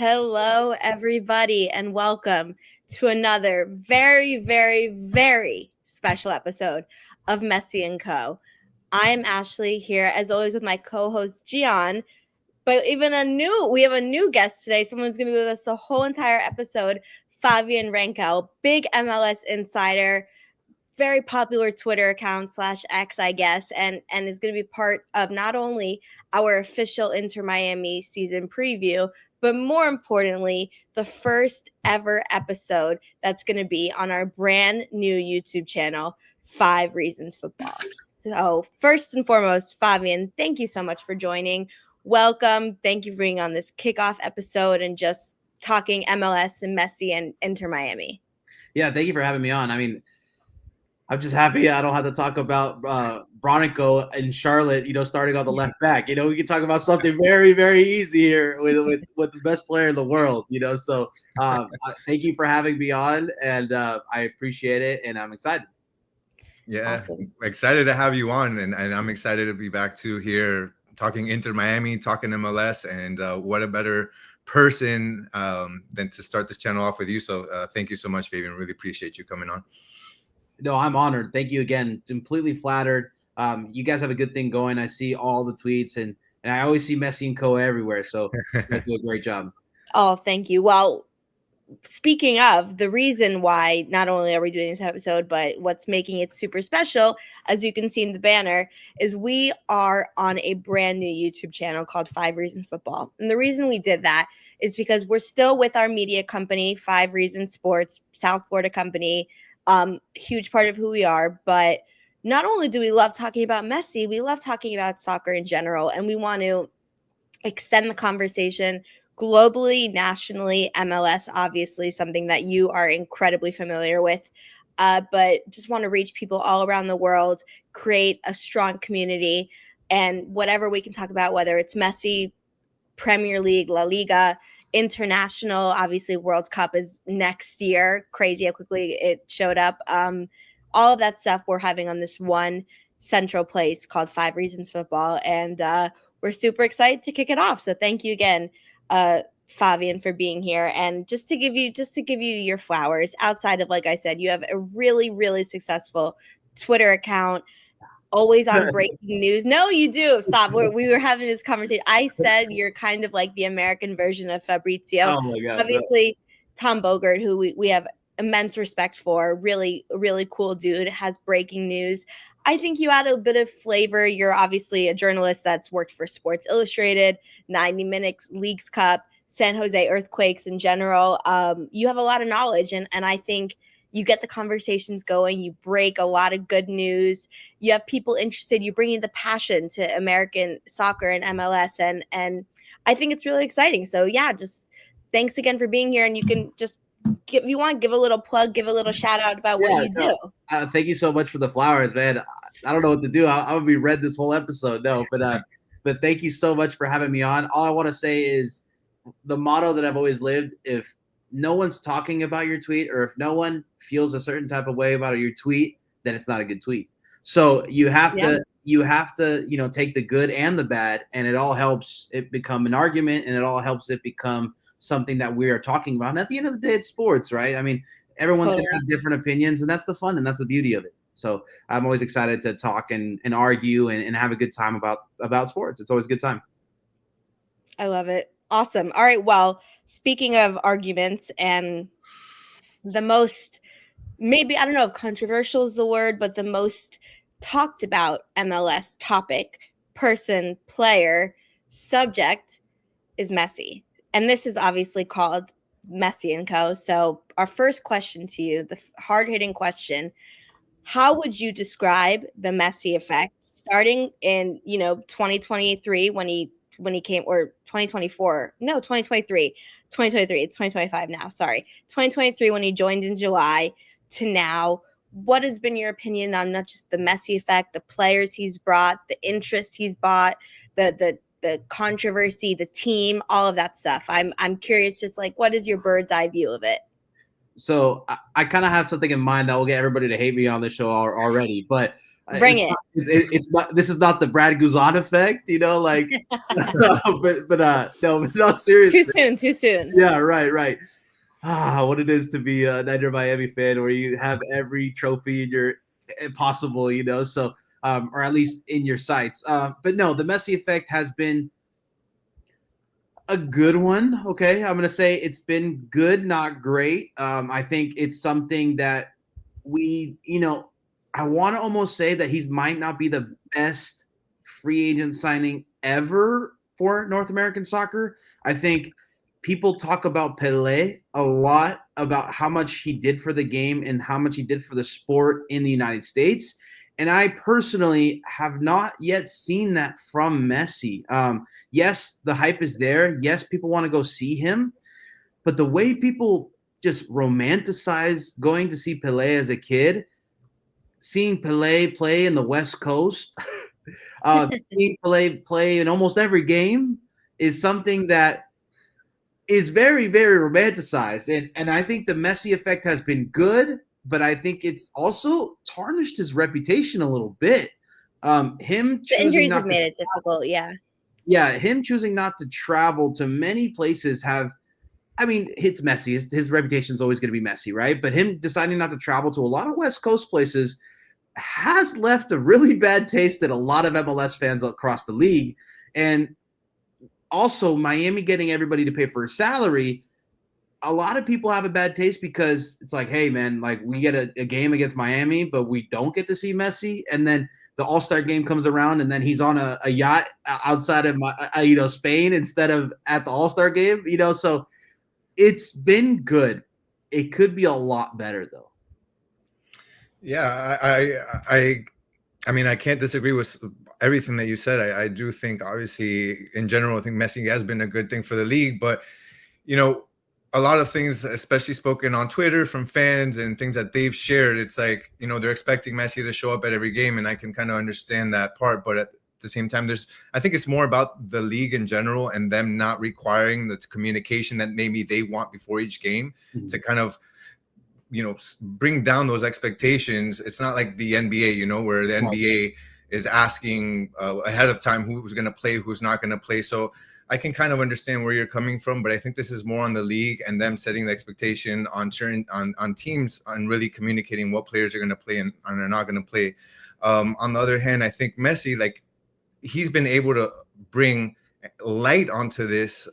Hello, everybody, and welcome to another very, very, very special episode of Messi and Co. I'm Ashley here, as always, with my co-host Gian. But we have a new guest today. Someone's going to be with us the whole entire episode. Favian Renkel, big MLS insider, very popular Twitter account /X, I guess, and is going to be part of not only our official Inter Miami season preview, but more importantly, the first ever episode that's going to be on our brand new YouTube channel, 5 Reasons Football. So first and foremost, Fabian, thank you so much for joining. Welcome. Thank you for being on this kickoff episode and just talking MLS and Messi and Inter Miami. Yeah, thank you for having me on. I mean, I'm just happy I don't have to talk about Bronico and Charlotte, starting on the left back. We can talk about something very, very easy here with the best player in the world, So thank you for having me on, and I appreciate it, and I'm excited. Yeah, Awesome. Excited to have you on, and I'm excited to be back to here talking Inter Miami, talking MLS, and what a better person than to start this channel off with you. So thank you so much, Fabian. Really appreciate you coming on. No, I'm honored. Thank you again. Completely flattered. You guys have a good thing going. I see all the tweets, and I always see Messi and Co everywhere. So you guys do a great job. Oh, thank you. Well, speaking of, the reason why not only are we doing this episode, but what's making it super special, as you can see in the banner, is we are on a brand new YouTube channel called 5 Reasons Football. And the reason we did that is because we're still with our media company, 5 Reasons Sports, South Florida company, huge part of who we are. But not only do we love talking about Messi, we love talking about soccer in general, and we want to extend the conversation globally, nationally. MLS, obviously, something that you are incredibly familiar with, but just want to reach people all around the world, create a strong community, and whatever we can talk about, whether it's Messi, Premier League, La Liga, international. Obviously, World Cup is next year. Crazy how quickly it showed up. All of that stuff we're having on this one central place called 5 Reasons Football, and we're super excited to kick it off. So thank you again, Fabian, for being here. And just to give you your flowers, outside of, like I said, you have a really, really successful Twitter account, always on breaking news. No, you do. Stop. We were having this conversation. I said you're kind of like the American version of Fabrizio. Oh my God! Obviously, Tom Bogert, who we have immense respect for, really, really cool dude, has breaking news. I think you add a bit of flavor. You're obviously a journalist that's worked for Sports Illustrated, 90 Minutes, Leagues Cup, San Jose Earthquakes in general. You have a lot of knowledge, and I think you get the conversations going. You break a lot of good news. You have people interested. You bring in the passion to American soccer and MLS, and I think it's really exciting. So yeah, just thanks again for being here. And you can just give a little plug, give a little shout out about what you do. Thank you so much for the flowers, man. I don't know what to do. I'm gonna be read this whole episode. No, but thank you so much for having me on. All I want to say is the motto that I've always lived: if no one's talking about your tweet, or if no one feels a certain type of way about your tweet, then it's not a good tweet. So you have to take the good and the bad, and it all helps it become an argument, and it all helps it become something that we are talking about. And at the end of the day, it's sports, right? I mean, everyone's going to have different opinions, and that's the fun, and that's the beauty of it. So I'm always excited to talk and argue and have a good time about sports. It's always a good time. I love it. Awesome. All right. Well, speaking of arguments, and the most, maybe, I don't know if controversial is the word, but the most talked about MLS topic, person, player, subject is Messi. And this is obviously called Messi and Co. So our first question to you, the hard-hitting question, how would you describe the Messi effect starting in, 2023 when he came, or 2024, no, 2023, it's 2025 now, sorry, 2023 when he joined in July to now? What has been your opinion on not just the Messi effect, the players he's brought, the interest he's bought, the controversy, the team, all of that stuff? I'm curious, just like, what is your bird's eye view of it? So I kind of have something in mind that will get everybody to hate me on the show already. But Bring it. It's not. This is not the Brad Guzan effect, like. No, seriously. Too soon. Yeah, right. What it is to be a Niner Miami fan, where you have every trophy in your possible, so or at least in your sights. But no, the Messi effect has been a good one. Okay, I'm gonna say it's been good, not great. I think it's something that we, I want to almost say that he might not be the best free agent signing ever for North American soccer. I think people talk about Pelé a lot, about how much he did for the game and how much he did for the sport in the United States. And I personally have not yet seen that from Messi. Yes, the hype is there. Yes, people want to go see him. But the way people just romanticize going to see Pelé as a kid, seeing Pelé play in the West Coast, seeing Pelé play in almost every game is something that is very, very romanticized. And I think the Messi effect has been good, but I think it's also tarnished his reputation a little bit. Him The injuries not have made it difficult, yeah. Yeah, him choosing not to travel to many places it's Messi. His reputation is always going to be Messi, right? But him deciding not to travel to a lot of West Coast places has left a really bad taste in a lot of MLS fans across the league. And also, Miami getting everybody to pay for his salary, a lot of people have a bad taste because it's like, hey, man, like we get a game against Miami, but we don't get to see Messi. And then the All-Star game comes around, and then he's on a yacht outside of Spain instead of at the All-Star game. So it's been good. It could be a lot better, though. Yeah, I mean, I can't disagree with everything that you said. I do think, obviously, in general, I think Messi has been a good thing for the league. But, a lot of things, especially spoken on Twitter from fans and things that they've shared, it's like, they're expecting Messi to show up at every game. And I can kind of understand that part. But at the same time, I think it's more about the league in general and them not requiring the communication that maybe they want before each game to kind of, bring down those expectations. It's not like the NBA, where the NBA is asking ahead of time who's going to play, who's not going to play. So I can kind of understand where you're coming from, but I think this is more on the league and them setting the expectation on teams on really communicating what players are going to play and are not going to play. On the other hand, I think Messi, like, he's been able to bring light onto this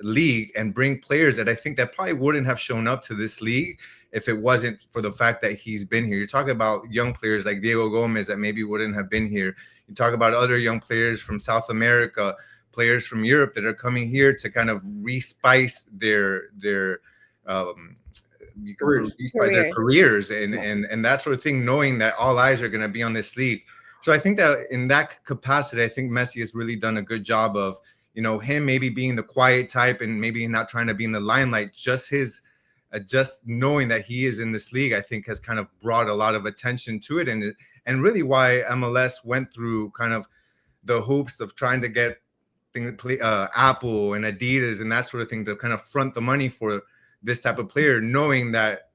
league and bring players that I think that probably wouldn't have shown up to this league if it wasn't for the fact that he's been here. You're talking about young players like Diego Gomez that maybe wouldn't have been here. You talk about other young players from South America, players from Europe that are coming here to kind of respice their careers and that sort of thing, knowing that all eyes are going to be on this league. So I think that in that capacity, I think Messi has really done a good job of, him maybe being the quiet type and maybe not trying to be in the limelight. Just knowing that he is in this league, I think has kind of brought a lot of attention to it. And really why MLS went through kind of the hoops of trying to get Apple and Adidas and that sort of thing to kind of front the money for this type of player, knowing that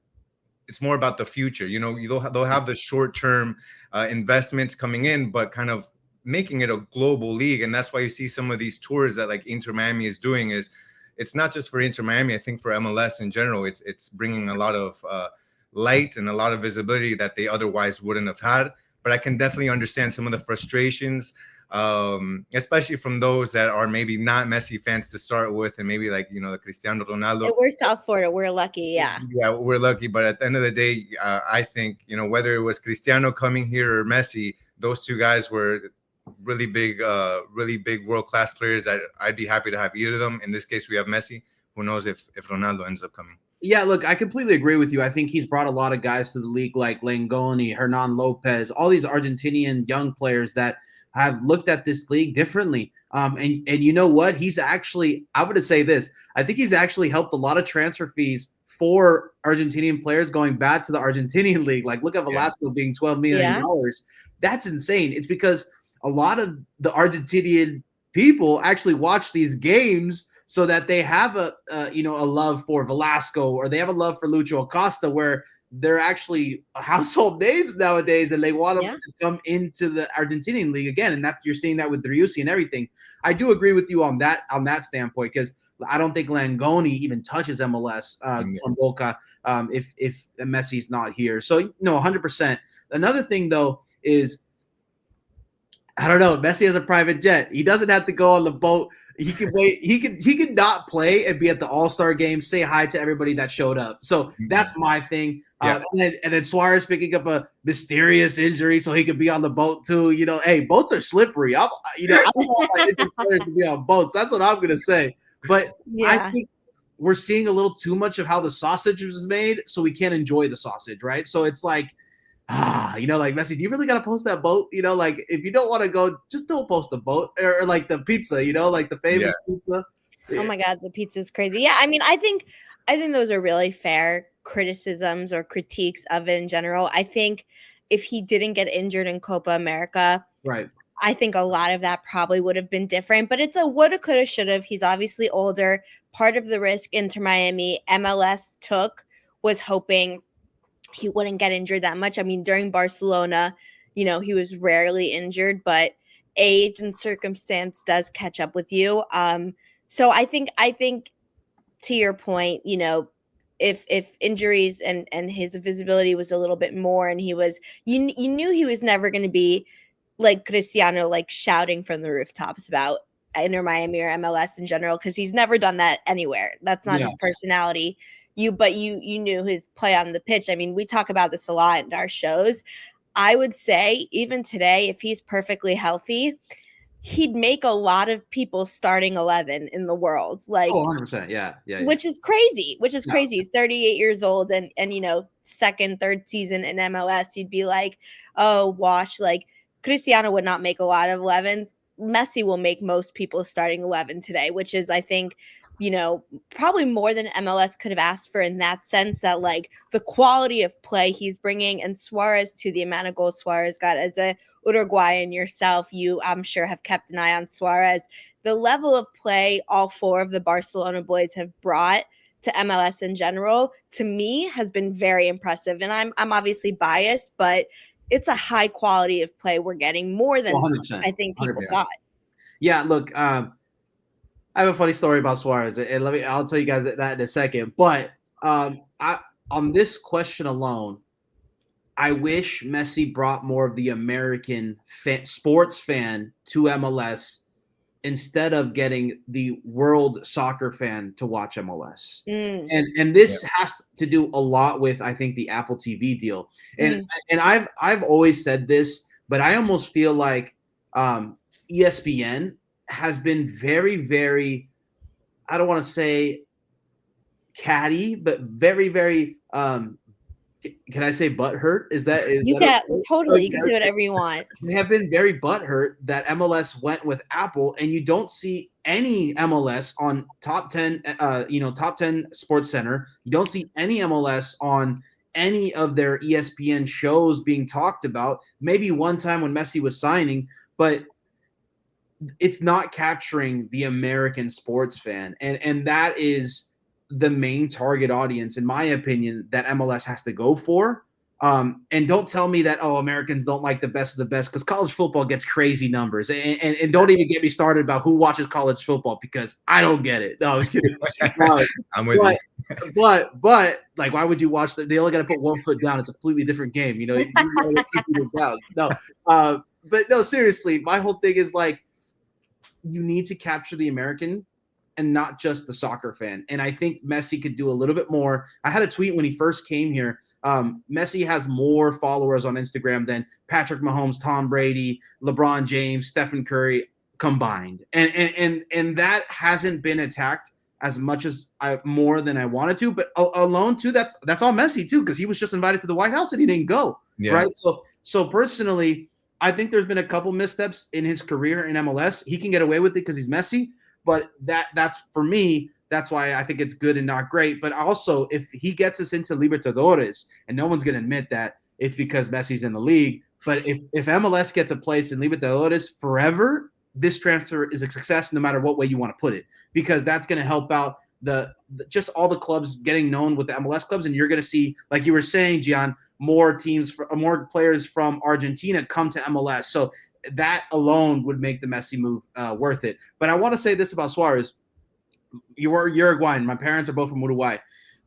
it's more about the future. They'll have the short-term investments coming in, but kind of making it a global league. And that's why you see some of these tours that like Inter Miami is doing. It's not just for Inter Miami. I think for MLS in general, it's bringing a lot of light and a lot of visibility that they otherwise wouldn't have had. But I can definitely understand some of the frustrations, especially from those that are maybe not Messi fans to start with, and maybe like the Cristiano Ronaldo. Yeah, we're South Florida, we're lucky. Yeah, we're lucky, but at the end of the day, I think whether it was Cristiano coming here or Messi, those two guys were really big world-class players that I'd be happy to have either of them. In this case, we have Messi. Who knows if Ronaldo ends up coming. Yeah, look, I completely agree with you. I think he's brought a lot of guys to the league like Langoni, Hernan Lopez, all these Argentinian young players that have looked at this league differently. And you know what? He's actually, I'm going to say this, I think he's actually helped a lot of transfer fees for Argentinian players going back to the Argentinian league. Like, look at Velasco being $12 million. That's insane. It's because a lot of the Argentinian people actually watch these games so that they have a love for Velasco, or they have a love for Lucho Acosta, where they're actually household names nowadays, and they want them to come into the Argentinian league again. And you're seeing that with Driussi and everything. I do agree with you on that standpoint, because I don't think Langoni even touches MLS from Boca if Messi's not here. So no, 100%. Another thing though is, I don't know, Messi has a private jet. He doesn't have to go on the boat. He can wait. He could not play and be at the All-Star game, say hi to everybody that showed up. So that's my thing. And then Suarez picking up a mysterious injury so he could be on the boat too. Hey, boats are slippery. I don't want my injured players to be on boats. That's what I'm gonna say. But I think we're seeing a little too much of how the sausage is made, so we can't enjoy the sausage, right? So it's like, like, Messi, do you really got to post that boat? Like, if you don't want to go, just don't post the boat, or like the pizza, like the famous pizza. Oh my God, the pizza is crazy. Yeah, I mean, I think those are really fair criticisms or critiques of it in general. I think if he didn't get injured in Copa America, right, I think a lot of that probably would have been different. But it's a woulda, coulda, shoulda. He's obviously older. Part of the risk Inter Miami MLS took was hoping he wouldn't get injured that much. I mean, during Barcelona, he was rarely injured, but age and circumstance does catch up with you. So I think to your point, if injuries and his visibility was a little bit more, and he was, you knew he was never going to be like Cristiano, like shouting from the rooftops about Inter Miami or MLS in general, because he's never done that anywhere. That's not his personality. You knew his play on the pitch. I mean, we talk about this a lot in our shows. I would say even today, if he's perfectly healthy, he'd make a lot of people starting 11 in the world. Like, 100%. Yeah. Which is crazy. He's 38 years old, and second, third season in MLS, you'd be like, oh, wash. Like, Cristiano would not make a lot of 11s. Messi will make most people starting 11 today, which is, I think, probably more than MLS could have asked for, in that sense, that like the quality of play he's bringing, and Suarez, to the amount of goals Suarez got. As a Uruguayan yourself, you, I'm sure, have kept an eye on Suarez. The level of play all four of the Barcelona boys have brought to MLS in general, to me, has been very impressive. And I'm obviously biased, but it's a high quality of play we're getting, more than 100%. I think people 100%. thought. Yeah, look, I have a funny story about Suarez, and I'll tell you guys that in a second. But on this question alone, I wish Messi brought more of the American sports fan to MLS instead of getting the world soccer fan to watch MLS. And this has to do a lot with, I think, the Apple TV deal. And I've always said this, but I almost feel like ESPN has been very, very, I don't want to say catty, but very, very, can I say butthurt? You can say whatever you want. They have been very butthurt that MLS went with Apple, and you don't see any MLS on top 10, top 10 Sports Center. You don't see any MLS on any of their ESPN shows being talked about. Maybe one time when Messi was signing, but it's not capturing the American sports fan. And that is the main target audience, in my opinion, that MLS has to go for. And don't tell me that, Americans don't like the best of the best, because college football gets crazy numbers. And don't even get me started about who watches college football, because I don't get it. No, I was kidding. I'm with you. But like, why would you watch that? They only got to put 1 foot down. It's a completely different game. You gotta keep it down. No, but no, seriously, my whole thing is like, you need to capture the American and not just the soccer fan. And I think Messi could do a little bit more. I had a tweet when he first came here. Messi has more followers on Instagram than Patrick Mahomes, Tom Brady, LeBron James, Stephen Curry combined. And that hasn't been attacked as much as more than I wanted to, but alone too, that's all Messi too, because he was just invited to the White House and he didn't go. Yeah. Right. So personally, I think there's been a couple missteps in his career in MLS. He can get away with it because he's Messi, but that's for me. That's why I think it's good and not great. But also, if he gets us into Libertadores, and no one's going to admit that, it's because Messi's in the league. But if MLS gets a place in Libertadores forever, this transfer is a success no matter what way you want to put it, because that's going to help out the just all the clubs getting known with the MLS clubs, and you're going to see, like you were saying, Gian, more players from Argentina come to MLS. So that alone would make the Messi move worth it. But I want to say this about Suarez. You were Uruguayan. My parents are both from Uruguay.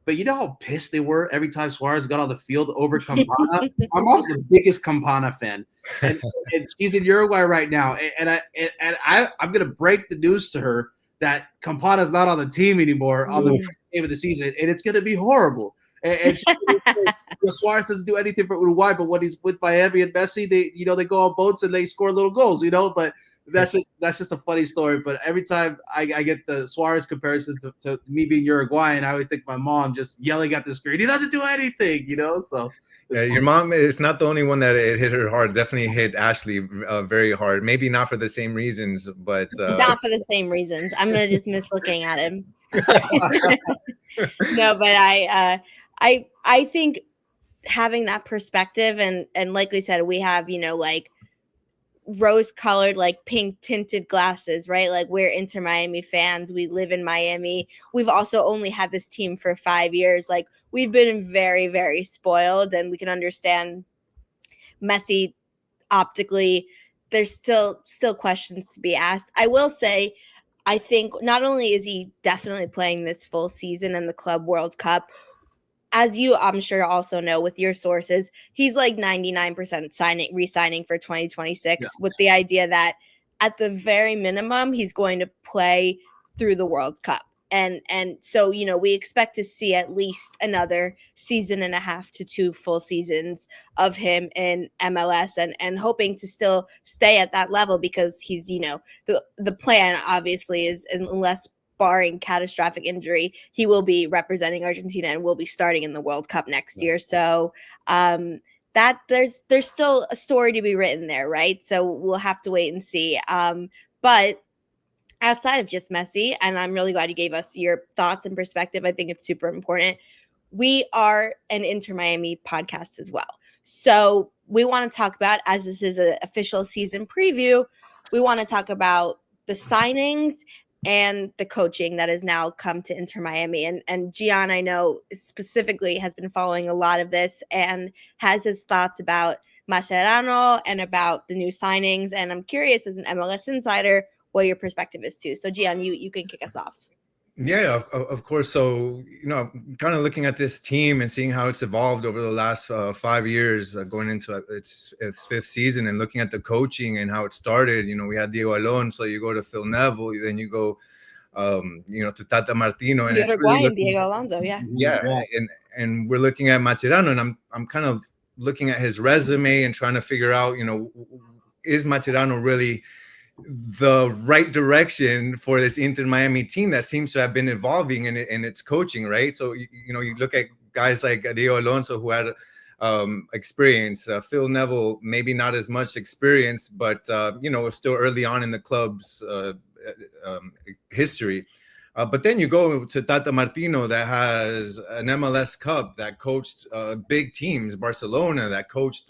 But you know how pissed they were every time Suarez got on the field over Campana? My mom's the biggest Campana fan. And she's in Uruguay right now. I'm going to break the news to her that Campana's not on the team anymore on the first game of the season, and it's going to be horrible. And Suarez doesn't do anything for Uruguay, but when he's with Miami and Messi, they go on boats and they score little goals, But that's just a funny story. But every time I get the Suarez comparisons to me being Uruguayan, I always think my mom just yelling at the screen. He doesn't do anything, So yeah, your mom is not the only one that it hit her hard. Definitely hit Ashley very hard. Maybe not for the same reasons, but not for the same reasons. I'm gonna just miss looking at him. No, but I think having that perspective and like we said, we have like rose-colored, like pink tinted glasses, right? Like we're Inter Miami fans. We live in Miami. We've also only had this team for 5 years. Like we've been very, very spoiled, and we can understand Messi optically. There's still questions to be asked. I will say, I think not only is he definitely playing this full season in the Club World Cup, as you, I'm sure, also know with your sources, he's like 99% re-signing for 2026 with the idea that at the very minimum, he's going to play through the World Cup. And so, we expect to see at least another season and a half to 2 full seasons of him in MLS and hoping to still stay at that level, because he's, the plan obviously is, unless barring catastrophic injury, he will be representing Argentina and will be starting in the World Cup next year. So that there's still a story to be written there, right? So we'll have to wait and see. But outside of just Messi, and I'm really glad you gave us your thoughts and perspective, I think it's super important. We are an Inter Miami podcast as well. So we want to talk about, as this is an official season preview, we want to talk about the signings and the coaching that has now come to Inter Miami. And Gian, I know specifically, has been following a lot of this and has his thoughts about Mascherano and about the new signings. And I'm curious, as an MLS insider, what your perspective is too. So Gian, you can kick us off. Yeah, of course. So, kind of looking at this team and seeing how it's evolved over the last 5 years, going into its 5th season, and looking at the coaching and how it started. We had Diego Alonso, you go to Phil Neville, then you go, to Tata Martino, and it's really Diego Alonso, yeah. And we're looking at Mascherano, and I'm kind of looking at his resume and trying to figure out, is Mascherano really the right direction for this Inter Miami team that seems to have been evolving in its coaching, right? So you look at guys like Diego Alonso, who had experience, Phil Neville, maybe not as much experience, but still early on in the club's history. But then you go to Tata Martino, that has an MLS Cup, that coached big teams, Barcelona, that coached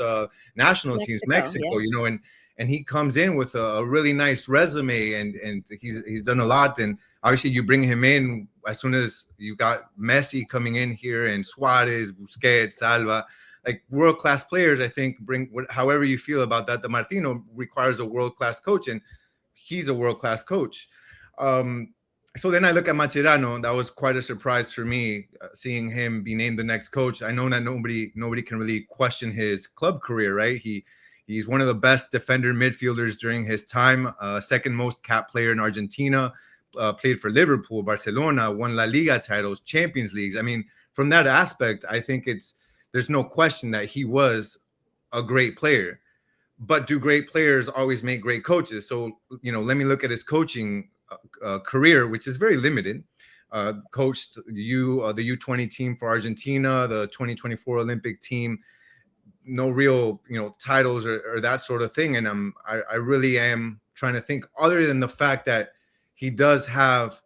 national teams, Mexico, yeah. And he comes in with a really nice resume, and he's done a lot. And obviously you bring him in as soon as you got Messi coming in here, and Suarez, Busquets, Salva, like world-class players. I think however you feel about that, the Martino requires a world-class coach, and he's a world-class coach. So then I look at Mascherano, and that was quite a surprise for me, seeing him be named the next coach. I know that nobody can really question his club career, right? He's one of the best defender midfielders during his time, second most capped player in Argentina, played for Liverpool, Barcelona, won La Liga titles, Champions Leagues. I mean, from that aspect, I think there's no question that he was a great player. But do great players always make great coaches? So, let me look at his coaching career, which is very limited. Coached the U20 team for Argentina, the 2024 Olympic team. No real, titles or that sort of thing. And I really am trying to think, other than the fact that he does have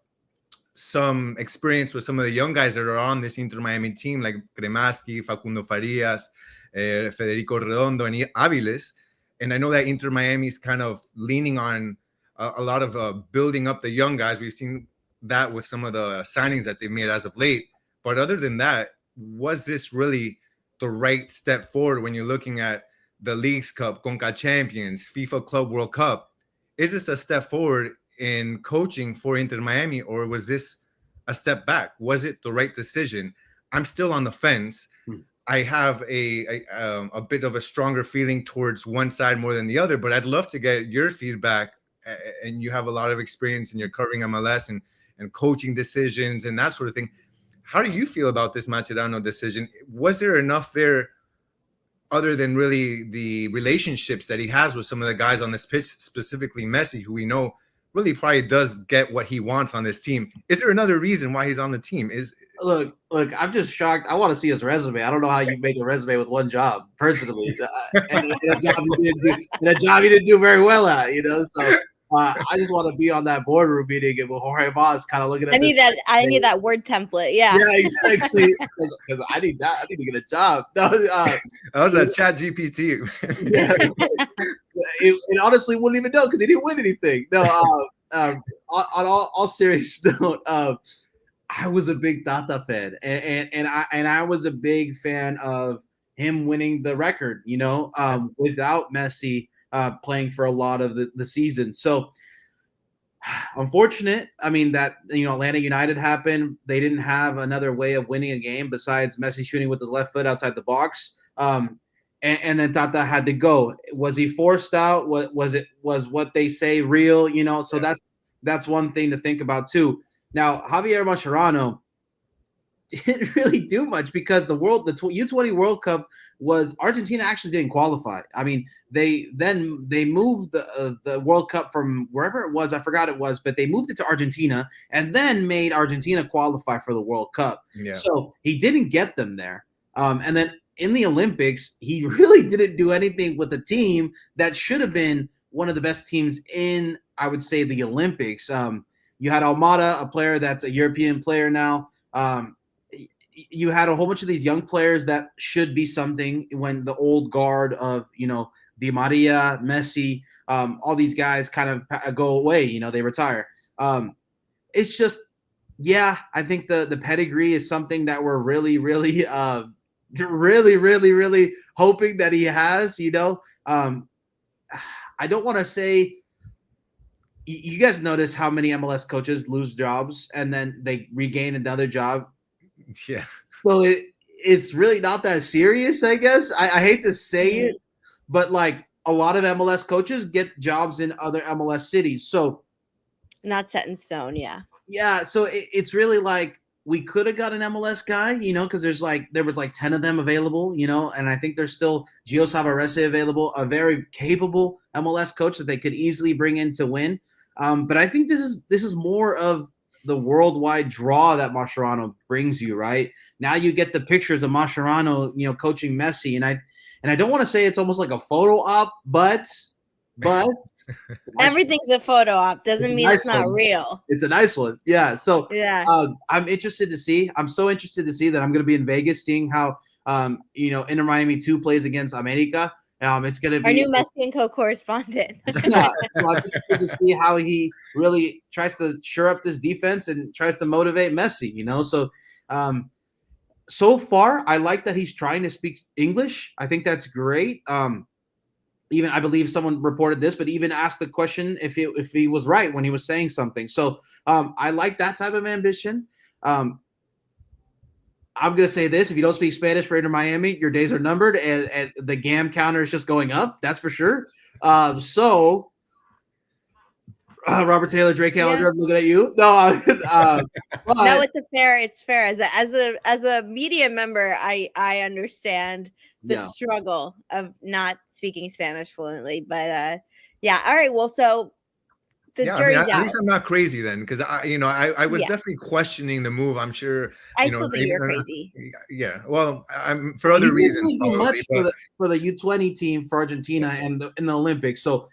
some experience with some of the young guys that are on this Inter Miami team, like Cremaschi, Facundo Farias, Federico Redondo, and Aviles. And I know that Inter Miami is kind of leaning on a lot of building up the young guys. We've seen that with some of the signings that they made as of late. But other than that, was this really the right step forward when you're looking at the Leagues Cup, Conca Champions, FIFA Club World Cup? Is this a step forward in coaching for Inter Miami, or was this a step back? Was it the right decision? I'm still on the fence. I have a bit of a stronger feeling towards one side more than the other, but I'd love to get your feedback. And you have a lot of experience and you're covering MLS and coaching decisions and that sort of thing. How do you feel about this Mascherano decision? Was there enough there other than really the relationships that he has with some of the guys on this pitch, specifically Messi, who we know really probably does get what he wants on this team? Is there another reason why he's on the team? Look, I'm just shocked. I want to see his resume. I don't know how you make a resume with one job, personally, and a job he didn't do very well at. So I just want to be on that boardroom meeting and with Jorge Mas kind of looking at. I need that word template. Yeah. Yeah, exactly. Because I need that. I need to get a job. No, that was a Chat GPT. Yeah, it honestly wouldn't even know because he didn't win anything. No, on all serious note, I was a big Tata fan, and I was a big fan of him winning the record. Without Messi playing for a lot of the season. So unfortunate. I mean that Atlanta United happened. They didn't have another way of winning a game besides Messi shooting with his left foot outside the box. And then Tata had to go. Was he forced out? Was what they say real? So that's one thing to think about too. Now, Javier Mascherano didn't really do much because the U20 World Cup was Argentina actually didn't qualify. I mean, they moved the World Cup from wherever it was, I forgot it was, but they moved it to Argentina and then made Argentina qualify for the World Cup. Yeah. So he didn't get them there. And then in the Olympics, he really didn't do anything with the team that should have been one of the best teams in, I would say, the Olympics. You had Almada, a player that's a European player now. You had a whole bunch of these young players that should be something when the old guard of, Di Maria, Messi, all these guys kind of go away, they retire. It's just, I think the pedigree is something that we're really, really, really, really, really hoping that he has, I don't want to say, you guys notice how many MLS coaches lose jobs and then they regain another job? Yeah. So it's really not that serious, I guess. I hate to say it, but like a lot of MLS coaches get jobs in other MLS cities. So not set in stone. Yeah. Yeah. So it's really like we could have got an MLS guy, because there was 10 of them available, and I think there's still Gio Savarese available, a very capable MLS coach that they could easily bring in to win. But I think this is more of the worldwide draw that Mascherano brings you, right? Now you get the pictures of Mascherano, coaching Messi, and I don't want to say it's almost like a photo op, but everything's a photo op. Doesn't mean it's not real. It's a nice one. Yeah. So yeah, I'm interested to see. I'm so interested to see that I'm going to be in Vegas, seeing how Inter Miami 2 plays against America. It's going to be our new Messi and co-correspondent. Yeah, so I'm interested to see how he really tries to shore up this defense and tries to motivate Messi. So so far I like that he's trying to speak English. I think that's great. Even I believe someone reported this, but even asked the question if he was right when he was saying something. So I like that type of ambition. I'm going to say this. If you don't speak Spanish for Inter Miami, your days are numbered, and the GAM counter is just going up. That's for sure. So, Robert Taylor, Drake Gallagher, I'm looking at you. No, no, it's fair. As a media member, I understand the struggle of not speaking Spanish fluently. But all right. Well, so the jury's out. At least I'm not crazy then, because I was definitely questioning the move. I'm sure I still think you're crazy. Yeah, well, I'm for other reasons. Didn't do much for the U20 team for Argentina and in the Olympics. So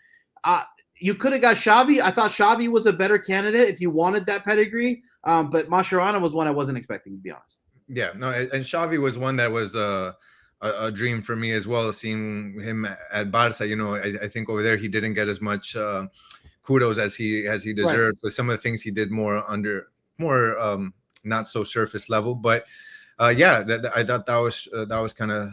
you could have got Xavi. I thought Xavi was a better candidate if you wanted that pedigree. But Mascherano was one I wasn't expecting, to be honest. Yeah, no, and Xavi was one that was a dream for me as well. Seeing him at Barca, I think over there he didn't get as much kudos as he deserved for some of the things he did more not so surface level. But yeah, I thought that was kind of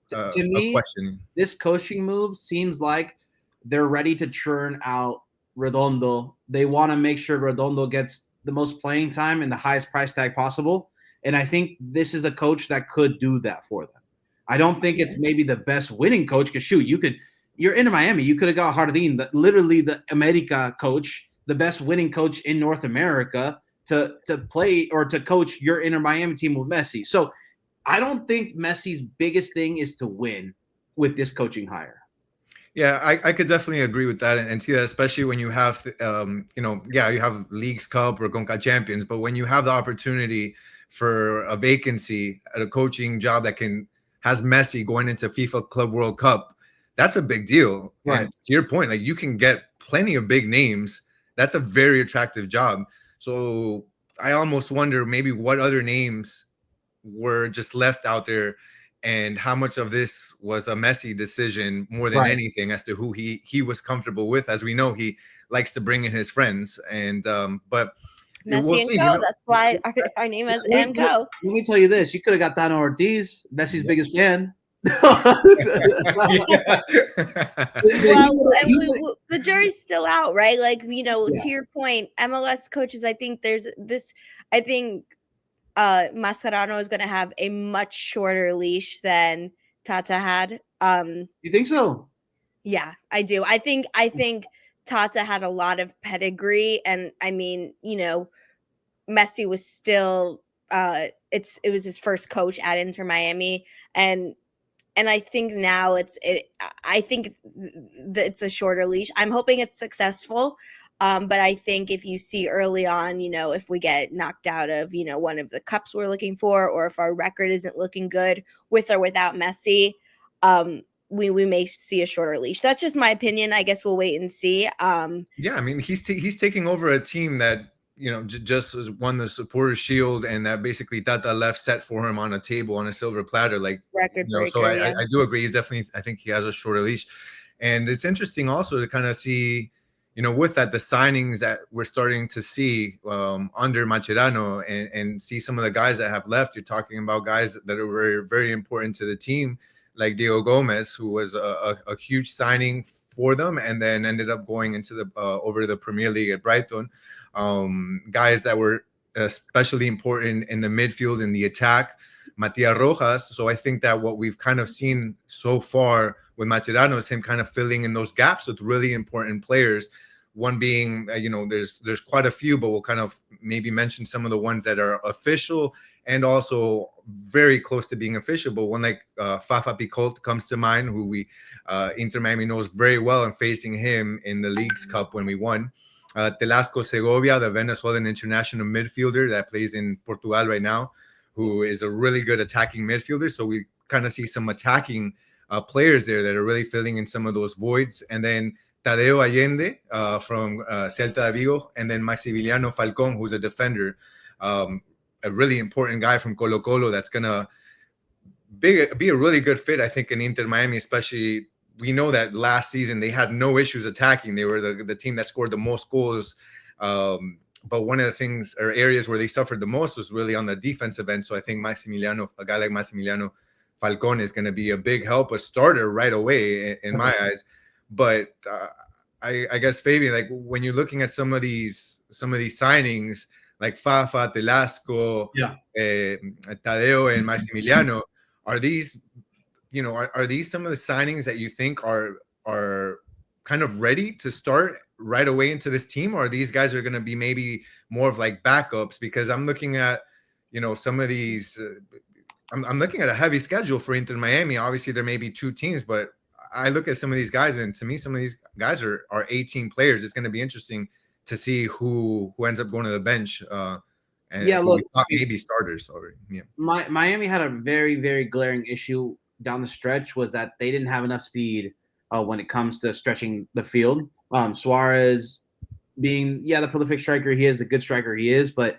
to a me, question. this coaching move seems like they're ready to churn out Redondo. They want to make sure Redondo gets the most playing time and the highest price tag possible. And I think this is a coach that could do that for them. I don't think it's maybe the best winning coach because shoot, you're in Miami. You could have got Jardín, literally the America coach, the best winning coach in North America to play or to coach your Inter Miami team with Messi. So I don't think Messi's biggest thing is to win with this coaching hire. Yeah, I could definitely agree with that and see that, especially when you have, you have Leagues Cup or Conca Champions, but when you have the opportunity for a vacancy at a coaching job that has Messi going into FIFA Club World Cup, that's a big deal. Right. And to your point, like you can get plenty of big names. That's a very attractive job. So I almost wonder maybe what other names were just left out there and how much of this was a Messi decision more than anything as to who he was comfortable with. As we know, he likes to bring in his friends, and but Messi we'll and see. Co. That's why our name is and Co. Let me tell you this: you could have got Dano Ortiz, Messi's biggest fan. Well, the jury's still out, right? Like, to your point, MLS coaches, I think Mascherano is going to have a much shorter leash than Tata had. You think so? Yeah, I do. I think Tata had a lot of pedigree, and I mean, Messi was still it was his first coach at Inter Miami, and I think now it's a shorter leash. I'm hoping it's successful. But I think if you see early on, if we get knocked out of, one of the cups we're looking for, or if our record isn't looking good with or without Messi, we may see a shorter leash. That's just my opinion. I guess we'll wait and see. Yeah, I mean, he's taking over a team that just won the Supporters Shield, and that basically Tata left set for him on a table on a silver platter, like record breaker. So I do agree. He's definitely, I think he has a shorter leash, and it's interesting also to kind of see. With that, the signings that we're starting to see under Mascherano and see some of the guys that have left. You're talking about guys that are very, very important to the team, like Diego Gomez, who was a huge signing for them and then ended up going into the over to the Premier League at Brighton. Guys that were especially important in the midfield, in the attack, Matias Rojas. So I think that what we've kind of seen so far with Mascherano is him kind of filling in those gaps with really important players. One being, there's quite a few, but we'll kind of maybe mention some of the ones that are official and also very close to being official. But one like Fafa Picault comes to mind, who we Inter Miami knows very well, and facing him in the Leagues Cup when we won. Telasco Segovia, the Venezuelan international midfielder that plays in Portugal right now, who is a really good attacking midfielder. So we kind of see some attacking players there that are really filling in some of those voids. And then Tadeo Allende from Celta de Vigo, and then Maximiliano Falcón, who's a defender, a really important guy from Colo Colo that's going to be a really good fit, I think, in Inter Miami, especially. We know that last season they had no issues attacking. They were the team that scored the most goals. But one of the things or areas where they suffered the most was really on the defensive end. So I think a guy like Maximiliano Falcón is going to be a big help, a starter right away in my eyes. But I guess, Fabian, like when you're looking at some of these signings, like Fafa, Telasco, Tadeo, and Maximiliano, are these, are these some of the signings that you think are kind of ready to start right away into this team, or these guys are going to be maybe more of like backups? Because I'm looking at, some of these. I'm looking at a heavy schedule for Inter Miami. Obviously, there may be two teams, but I look at some of these guys, and to me, some of these guys are 18 players. It's going to be interesting to see who ends up going to the bench. And look, we thought maybe starters already. Yeah. Miami had a very, very glaring issue down the stretch, was that they didn't have enough speed when it comes to stretching the field. Suarez being, the prolific striker he is, the good striker he is, but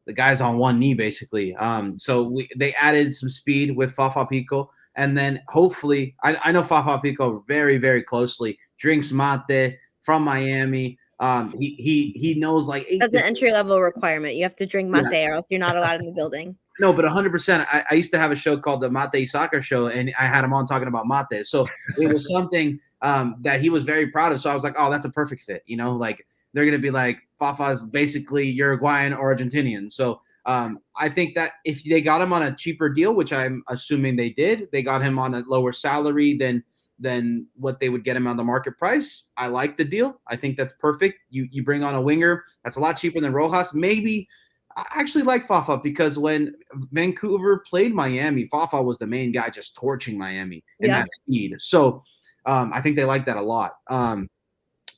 the guy's on one knee basically. So they added some speed with Fafa Pico, and then hopefully, I know Fafa Pico very, very closely. Drinks mate from Miami. He knows like 8 That's an entry level requirement. You have to drink mate, or else you're not allowed in the building. No, but 100%. I used to have a show called the Mate Soccer Show, and I had him on talking about mate. So it was something that he was very proud of. So I was like, oh, that's a perfect fit. Like they're going to be like, Fafa's basically Uruguayan or Argentinian. So I think that if they got him on a cheaper deal, which I'm assuming they did, they got him on a lower salary than what they would get him on the market price. I like the deal. I think that's perfect. You bring on a winger that's a lot cheaper than Rojas. Maybe I actually like Fafa because when Vancouver played Miami, Fafa was the main guy just torching Miami and that speed. So I think they like that a lot.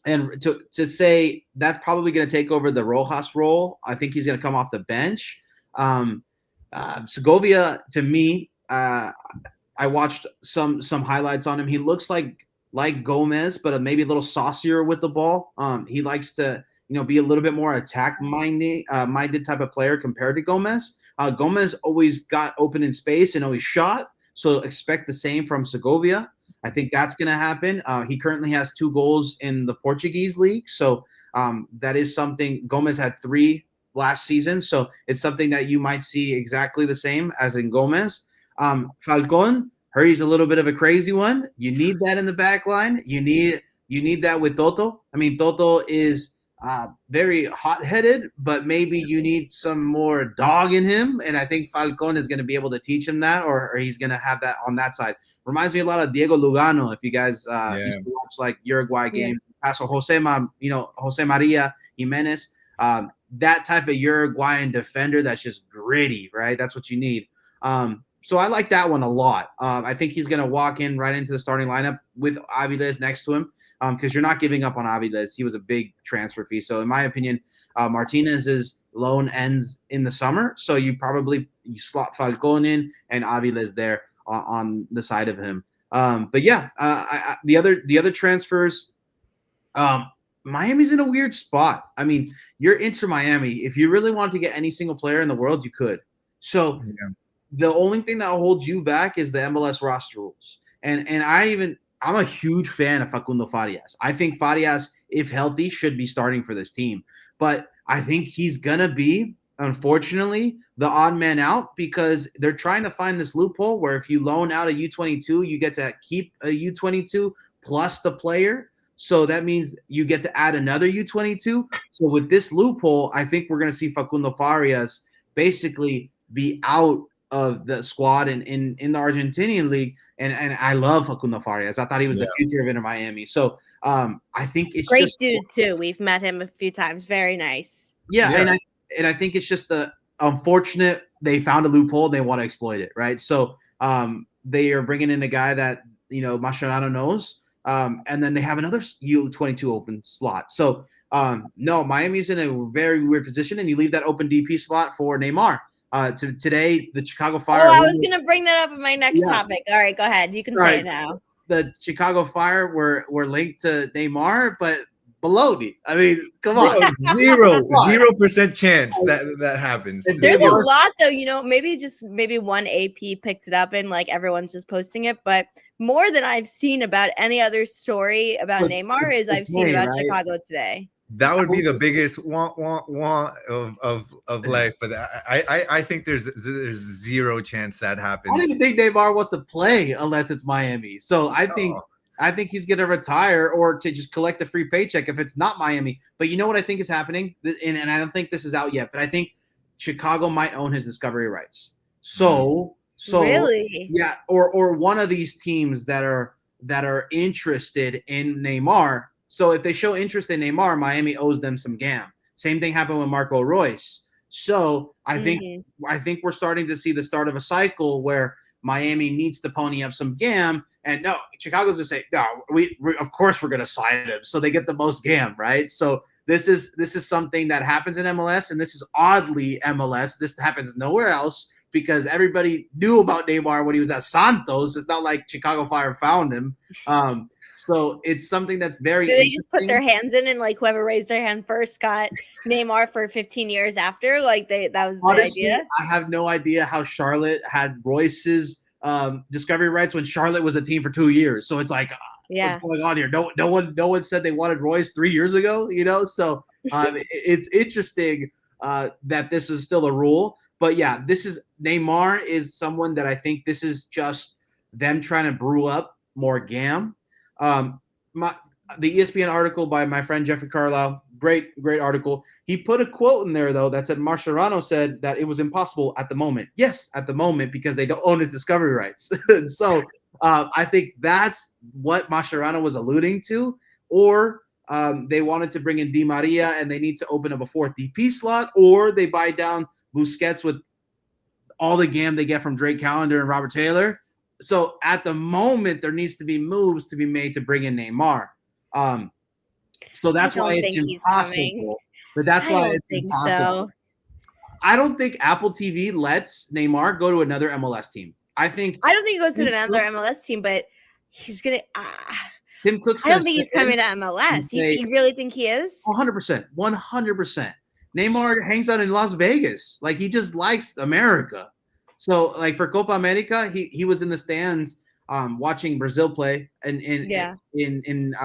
And to say that's probably going to take over the Rojas role, I think he's going to come off the bench. Segovia, to me, I watched some highlights on him. He looks like Gomez, but maybe a little saucier with the ball. He likes to be a little bit more attack minded type of player compared to Gomez. Gomez always got open in space and always shot. So expect the same from Segovia. I think that's going to happen. He currently has 2 goals in the Portuguese league. So that is something. Gomez had 3 last season. So it's something that you might see exactly the same as in Gomez. Falcon, he's a little bit of a crazy one. You need that in the back line. You need that with Toto. I mean, Toto is very hot-headed, but maybe you need some more dog in him. And I think Falcon is going to be able to teach him that, or he's going to have that on that side. Reminds me a lot of Diego Lugano. If you guys used to watch like Uruguay games, Paso Jose Maria Jimenez, that type of Uruguayan defender that's just gritty, right? That's what you need. So I like that one a lot. I think he's going to walk in right into the starting lineup with Aviles next to him because you're not giving up on Aviles. He was a big transfer fee. So in my opinion, Martinez's loan ends in the summer. So you slot Falcon in and Aviles there on the side of him. But yeah, the other transfers, Miami's in a weird spot. I mean, you're Inter Miami. If you really want to get any single player in the world, you could. So the only thing that holds you back is the MLS roster rules. And I'm a huge fan of Facundo Farias. I think Farias, if healthy, should be starting for this team. But I think he's going to be, unfortunately, the odd man out because they're trying to find this loophole where if you loan out a U22, you get to keep a U22 plus the player. So that means you get to add another U22. So with this loophole, I think we're going to see Facundo Farias basically be out of the squad in the Argentinian league. And I love Facundo Farias. I thought he was the future of Inter Miami. So I think it's great dude too. We've met him a few times. Very nice. Yeah. And I think it's just the unfortunate they found a loophole and they want to exploit it, right? So they are bringing in a guy that Mascherano knows, and then they have another U22 open slot. So no, Miami's in a very weird position, and you leave that open DP spot for Neymar. Today, the Chicago Fire. Oh, I was going to bring that up in my next topic. All right, go ahead. You can say it now. The Chicago Fire were linked to Neymar, but baloney. I mean, come on. 0% chance that happens. There's a lot, though. Maybe one AP picked it up and like everyone's just posting it, but more than I've seen about any other story about Neymar is I've seen about Chicago today. That would be the biggest want of life, but I think there's 0 chance that happens. I don't even think Neymar wants to play unless it's Miami. So I think he's going to retire or to just collect a free paycheck if it's not Miami. But you know what I think is happening, and I don't think this is out yet, but I think Chicago might own his discovery rights. So really, yeah, or one of these teams that are interested in Neymar. So if they show interest in Neymar, Miami owes them some gam. Same thing happened with Marco Royce. So I think we're starting to see the start of a cycle where Miami needs to pony up some gam, and no, Chicago's just say no. We of course we're going to sign him, so they get the most gam, right? So this is something that happens in MLS, and this is oddly MLS. This happens nowhere else because everybody knew about Neymar when he was at Santos. It's not like Chicago Fire found him. So it's something that's very. Do they just put their hands in and like whoever raised their hand first got Neymar for 15 years after? Like that was honestly, the idea? I have no idea how Charlotte had Royce's discovery rights when Charlotte was a team for 2 years. So it's like Yeah. what's going on here? No one said they wanted Royce 3 years ago, So it's interesting that this is still a rule. But yeah, this is Neymar is someone that I think this is just them trying to brew up more gam. The ESPN article by my friend Jeffrey Carlisle, great article. He put a quote in there though that said Mascherano said that it was impossible at the moment. Yes, at the moment because they don't own his discovery rights. And so I think that's what Mascherano was alluding to, or they wanted to bring in Di Maria and they need to open up a fourth DP slot, or they buy down Busquets with all the gam they get from Drake Callender and Robert Taylor. So at the moment, there needs to be moves to be made to bring in Neymar. So that's why it's impossible. But that's why it's impossible. So. I don't think Apple TV lets Neymar go to another MLS team. I don't think he goes to another MLS team, but he's gonna. Tim Cook's. I don't think he's coming to MLS. You really think he is? 100%. 100%. Neymar hangs out in Las Vegas. Like he just likes America. So like for Copa America, he was in the stands watching Brazil play in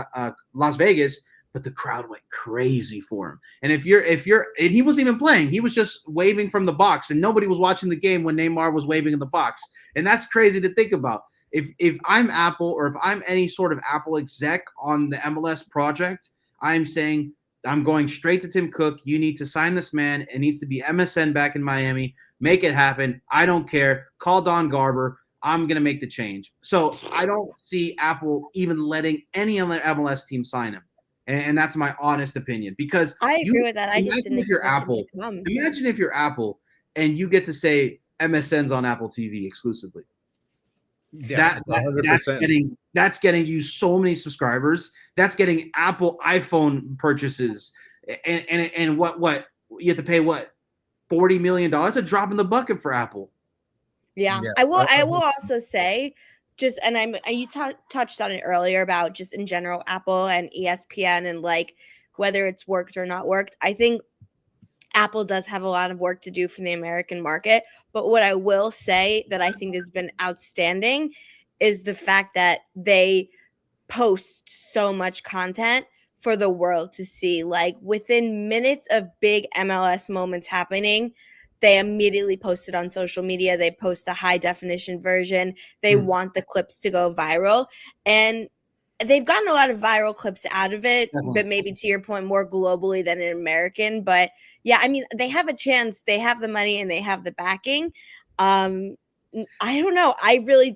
Las Vegas, but the crowd went crazy for him. And if he wasn't even playing, he was just waving from the box, and nobody was watching the game when Neymar was waving in the box. And that's crazy to think about. If I'm Apple or if I'm any sort of Apple exec on the MLS project, I'm saying I'm going straight to Tim Cook. You need to sign this man. It needs to be MSN back in Miami. Make it happen. I don't care. Call Don Garber. I'm going to make the change. So I don't see Apple even letting any other MLS team sign him. And that's my honest opinion. Because I agree with that. I just didn't expect him to come. Imagine if you're Apple and you get to say MSN's on Apple TV exclusively. Yeah, that's getting you so many subscribers. That's getting Apple iPhone purchases, and what you have to pay $40 million. A drop in the bucket for Apple. Yeah. I will also say, just you touched on it earlier about just in general Apple and ESPN and like whether it's worked or not worked. I think Apple does have a lot of work to do for the American market. But what I will say that I think has been outstanding is the fact that they post so much content for the world to see. Like within minutes of big MLS moments happening, they immediately post it on social media. They post the high definition version. They want the clips to go viral. And they've gotten a lot of viral clips out of it, but maybe to your point, more globally than an American. But yeah, I mean, they have a chance. They have the money and they have the backing. I don't know. I really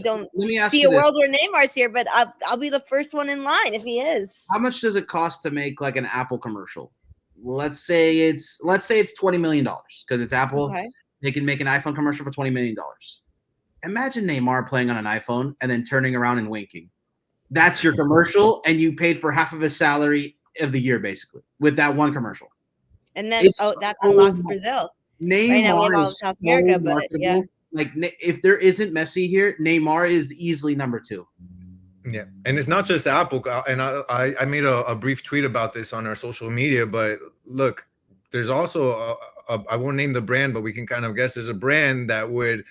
don't see a world where Neymar's here, but I'll be the first one in line if he is. How much does it cost to make like an Apple commercial? Let's say it's $20 million because it's Apple. Okay. They can make an iPhone commercial for $20 million. Imagine Neymar playing on an iPhone and then turning around and winking. That's your commercial, and you paid for half of his salary of the year, basically, with that one commercial. And then, that unlocks Brazil. Neymar right now, we're all South America, but yeah. Like, if there isn't Messi here, Neymar is easily number 2. Yeah, and it's not just Apple. And I made a brief tweet about this on our social media, but look, there's also I won't name the brand, but we can kind of guess there's a brand that would,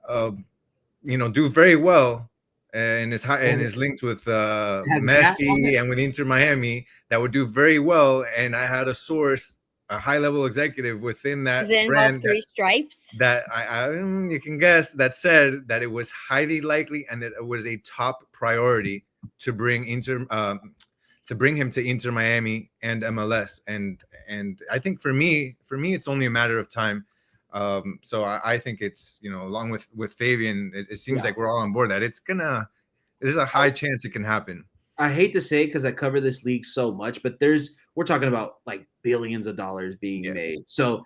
do very well. And is linked with Messi and with Inter Miami that would do very well. And I had a source, a high-level executive within that brand, 3 stripes. That you can guess that said that it was highly likely and that it was a top priority to bring him to Inter Miami and MLS. And I think for me, it's only a matter of time. So I think it's, along with Favian, it seems like we're all on board that there's a high chance it can happen. I hate to say it because I cover this league so much, but we're talking about like billions of dollars being made. So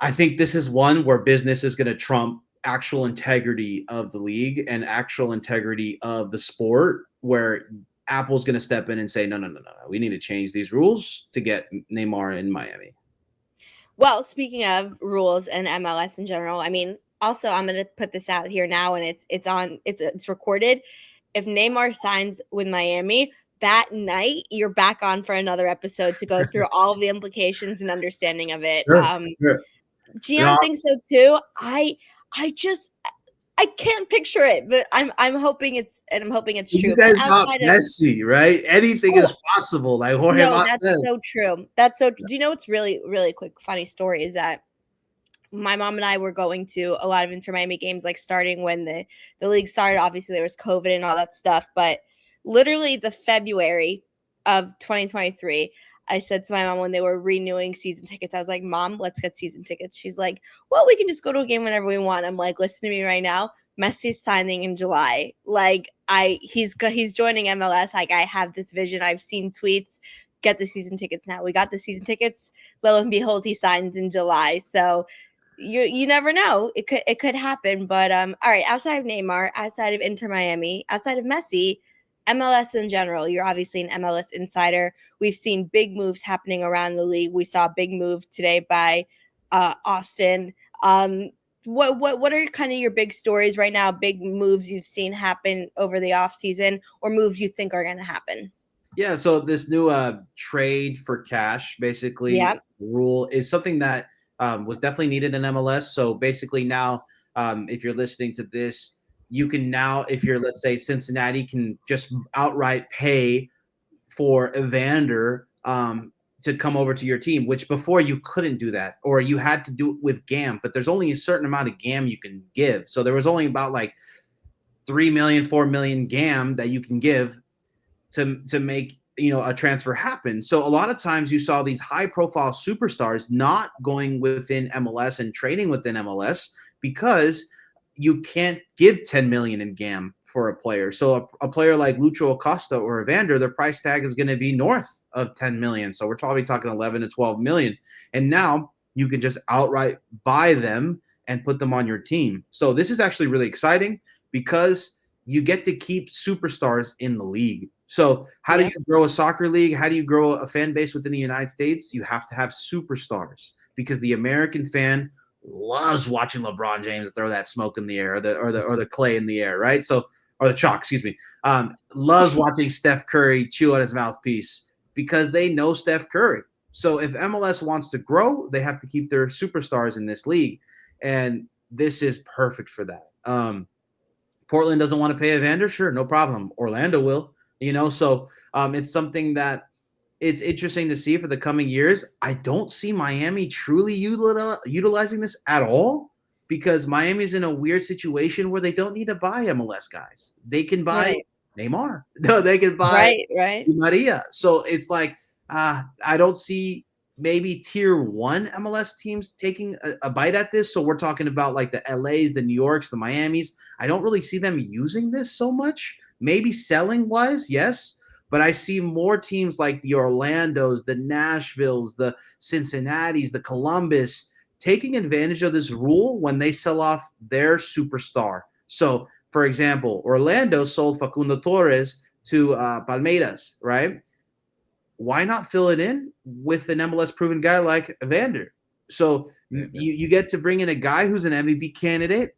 I think this is one where business is going to trump actual integrity of the league and actual integrity of the sport, where Apple's going to step in and say, no, we need to change these rules to get Neymar in Miami. Well, speaking of rules and MLS in general, I mean, also I'm going to put this out here now, and it's recorded. If Neymar signs with Miami that night, you're back on for another episode to go through all of the implications and understanding of it. Sure. Gian thinks so too. I can't picture it, but I'm hoping it's true. You But guys got outside of Messi, right? Anything is possible, like Jorge no, Mas that's says. so true. That's so. Do you know what's really really quick funny story is that my mom and I were going to a lot of Inter Miami games, like starting when the league started. Obviously, there was COVID and all that stuff, but literally the February of 2023, I said to my mom when they were renewing season tickets, I was like, "Mom, let's get season tickets." She's like, "Well, we can just go to a game whenever we want." I'm like, "Listen to me right now. Messi's signing in July. Like, he's joining MLS. Like, I have this vision. I've seen tweets. Get the season tickets now. We got the season tickets. Lo and behold, he signs in July. So." You never know. It could happen. But all right, outside of Neymar, outside of Inter Miami, outside of Messi, MLS in general, you're obviously an MLS insider. We've seen big moves happening around the league. We saw a big move today by Austin. What are kind of your big stories right now, big moves you've seen happen over the offseason or moves you think are going to happen? Yeah, so this new trade for cash, basically, Yeah. rule is something that was definitely needed in MLS. So basically, now if you're listening to this, you can now, if you're, let's say, Cincinnati, can just outright pay for Evander to come over to your team, which before you couldn't do that, or you had to do it with GAM. But there's only a certain amount of GAM you can give. So there was only about like 3 million, 4 million GAM that you can give to make a transfer happen. So a lot of times you saw these high profile superstars not going within MLS and trading within MLS because you can't give 10 million in GAM for a player. So a player like Lucho Acosta or Evander, their price tag is going to be north of 10 million. So we're probably talking 11 to 12 million. And now you can just outright buy them and put them on your team. So this is actually really exciting because you get to keep superstars in the league. So how do you grow a soccer league? How do you grow a fan base within the United States? You have to have superstars because the American fan loves watching LeBron James throw that smoke in the air or the clay in the air, right? So, or the chalk, excuse me. Loves watching Steph Curry chew on his mouthpiece because they know Steph Curry. So if MLS wants to grow, they have to keep their superstars in this league, and this is perfect for that. Portland doesn't want to pay Evander, sure, no problem. Orlando will. So it's something that it's interesting to see for the coming years. I don't see Miami truly utilizing this at all because Miami's in a weird situation where they don't need to buy MLS guys. They can buy Neymar. No, they can buy Maria. So it's like I don't see maybe tier 1 MLS teams taking a bite at this. So we're talking about like the LAs, the New Yorks, the Miamis. I don't really see them using this so much. Maybe selling wise, yes. But I see more teams like the Orlandos, the Nashvilles, the Cincinnatis, the Columbus taking advantage of this rule when they sell off their superstar. So, for example, Orlando sold Facundo Torres to Palmeiras, right? Why not fill it in with an MLS proven guy like Evander? So you get to bring in a guy who's an MVP candidate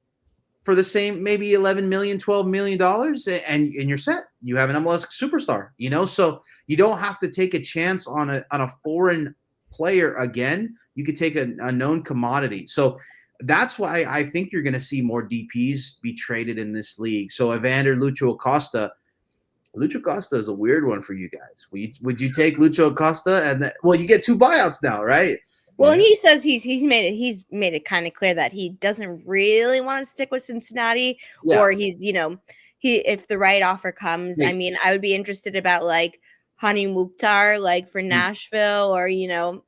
for the same maybe 11 million, 12 million dollars, and you're set. You have an MLS superstar, so you don't have to take a chance on a foreign player again. You could take a known commodity. So that's why I think you're going to see more DPs be traded in this league. So Evander, Lucho Acosta is a weird one for you guys. Would you take Lucho Acosta? And you get 2 buyouts now, right? Well, and he says he's made it kind of clear that he doesn't really want to stick with Cincinnati, or he's if the right offer comes. I mean, I would be interested about like Hani Mukhtar, like for Nashville, or Hani.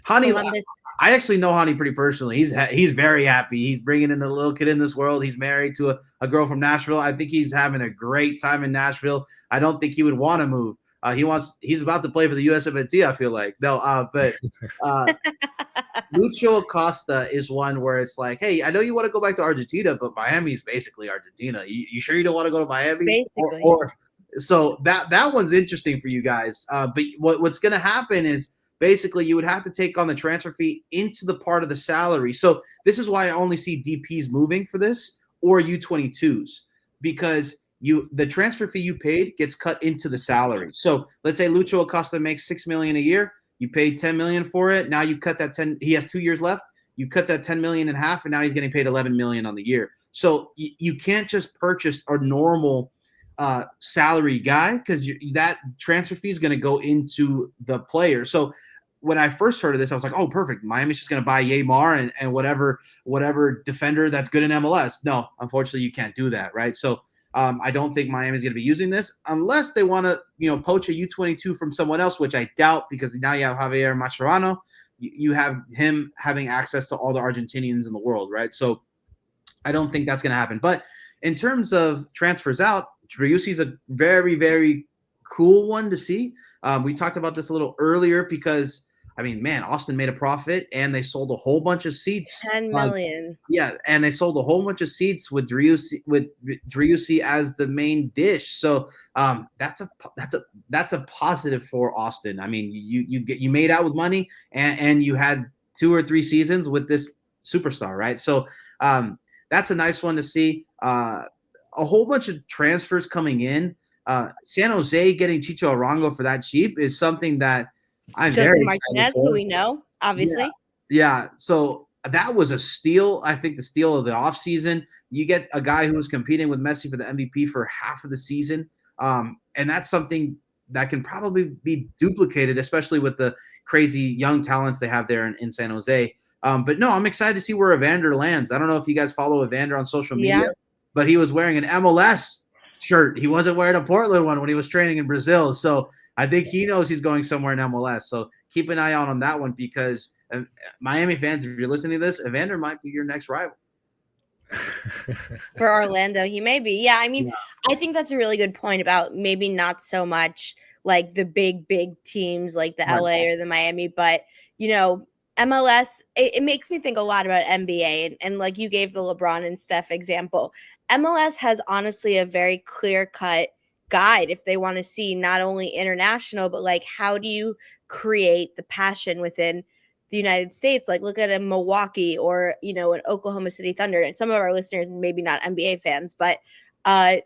Columbus. I actually know Hani pretty personally. He's very happy. He's bringing in a little kid in this world. He's married to a girl from Nashville. I think he's having a great time in Nashville. I don't think he would want to move. He's about to play for the USMNT, I feel like. No, but Lucho Acosta is one where it's like, hey, I know you want to go back to Argentina, but Miami's basically Argentina. You sure you don't want to go to Miami? Basically. So that one's interesting for you guys. But what's going to happen is basically you would have to take on the transfer fee into the part of the salary. So this is why I only see DPs moving for this or U22s, because the transfer fee you paid gets cut into the salary. So let's say Lucho Acosta makes $6 million a year. You paid $10 million for it. Now you cut that 10. He has 2 years left. You cut that $10 million in half, and now he's getting paid $11 million on the year. So you can't just purchase a normal salary guy, because that transfer fee is going to go into the player. So when I first heard of this, I was like, oh, perfect. Miami's just going to buy Yamar and whatever defender that's good in MLS. No, unfortunately, you can't do that, right? So I don't think Miami's going to be using this unless they want to, poach a U22 from someone else, which I doubt, because now you have Javier Mascherano. You have him having access to all the Argentinians in the world, right? So I don't think that's going to happen. But in terms of transfers out, Driussi's a very, very cool one to see. We talked about this a little earlier because, Austin made a profit and they sold a whole bunch of seats. 10 million. Yeah, and they sold a whole bunch of seats with Driussi as the main dish. So that's a positive for Austin. I mean, you made out with money and you had 2 or 3 seasons with this superstar, right? So that's a nice one to see. A whole bunch of transfers coming in. San Jose getting Chicho Arango for that cheap is something that I'm very excited Martinez, for. who we know, obviously. Yeah. So that was a steal. I think the steal of the offseason. You get a guy who was competing with Messi for the MVP for half of the season. And that's something that can probably be duplicated, especially with the crazy young talents they have there in San Jose. But no, I'm excited to see where Evander lands. I don't know if you guys follow Evander on social media, but he was wearing an MLS shirt. He wasn't wearing a Portland one when he was training in Brazil. So I think he knows he's going somewhere in MLS. So keep an eye out on that one, because Miami fans, if you're listening to this, Evander might be your next rival. For Orlando, he may be. Yeah, I think that's a really good point about maybe not so much like the big teams like the LA or the Miami, but MLS, it makes me think a lot about NBA, and like you gave the LeBron and Steph example. MLS has honestly a very clear-cut guide if they want to see not only international, but like how do you create the passion within the United States? Like look at a Milwaukee or an Oklahoma City Thunder. And some of our listeners maybe not NBA fans, but the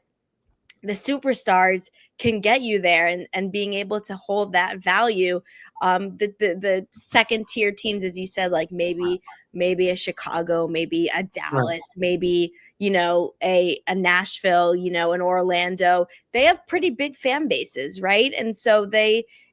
superstars can get you there, and being able to hold that value. The second tier teams, as you said, like maybe a Chicago, maybe a Dallas, maybe a Nashville, an Orlando, they have pretty big fan bases, right? And so